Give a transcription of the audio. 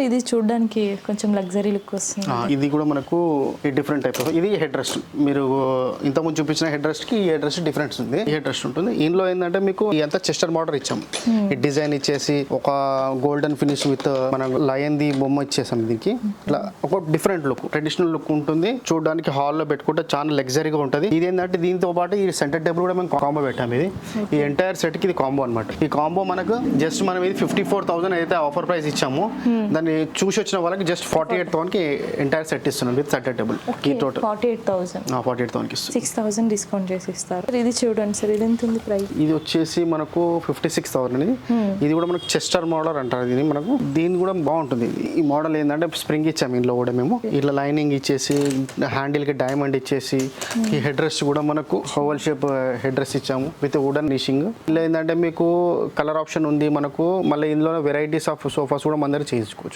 ఇది చూడడానికి కొంచెం లగ్జరీ లుక్ వస్తుంది. ఇది కూడా మనకు డిఫరెంట్ టైప్. ఇది హెడ్ రెస్ట్. మీరు ఇంతకుముందు చూపించిన హెడ్ రెస్ట్ కి ఈ హెడ్ రెస్ట్ డిఫరెన్స్ ఉంది. ఈ హెడ్ రెస్ట్ ఉంటుంది. ఇందులో ఏంటంటే మీకు ఎంత చెస్టర్ బార్డర్ ఇచ్చాం. ఈ డిజైన్ ఇచ్చేసి ఒక గోల్డెన్ ఫినిష్ విత్ మన లయన్ ది బొమ్మ ఇచ్చేసాం. దీనికి ఇట్లా ఒక డిఫరెంట్ లుక్, ట్రెడిషనల్ లుక్ ఉంటుంది. చూడడానికి హాల్లో పెట్టుకుంటే చాలా లగ్జరీగా ఉంటుంది. ఇది ఏంటంటే దీంతో పాటు ఈ సెంటర్ టేబుల్ కూడా మేము కాంబో పెట్టాము. ఇది ఈ ఎంటైర్ సెట్ కి ఇది కాంబో అనమాట. ఈ కాంబో మనకు జస్ట్ మనం ఇది 54,000 అయితే ఆఫర్ ప్రైస్ ఇచ్చాము. దాన్ని చూసి వచ్చిన వాళ్ళకి జస్ట్ 48,000 కి ఎంటైర్ సెట్ ఇస్తున్నాం విత్ సెంటర్ టేబుల్. ఈ టోటల్ 48,000 కి 6,000 డిస్కౌంట్ చేసి ఇస్తారు. ఇది చూడండి సార్, ఇది ఎంత ఉంది ప్రైస్? ఇది వచ్చేసి మనకు 56,000 అనేది. ఇది కూడా మనకు చెస్టర్ మోడల్ అంటారు. ఇది మనకు దీని కూడా బాగుంటుంది. ఈ మోడల్ ఏంటంటే స్ప్రింగ్ ఇచ్చాము ఇంట్లో కూడా మేము. ఇట్లా లైనింగ్ ఇచ్చేసి హ్యాండిల్ కి డైమండ్ ఇచ్చేసి ఈ హెడ్ రెస్ట్ కూడా మనకు ఓవల్ షేప్ హెడ్ రెస్ట్ ఇచ్చాము విత్ వుడెన్ ఫినిషింగ్. ఇలా ఏంటంటే మీకు కలర్ ఆప్షన్ ఉంది మనకు. మళ్ళీ ఇందులో వెరైటీస్ ఆఫ్ సోఫాస్ కూడా మన దగ్గర చేయించుకోవచ్చు.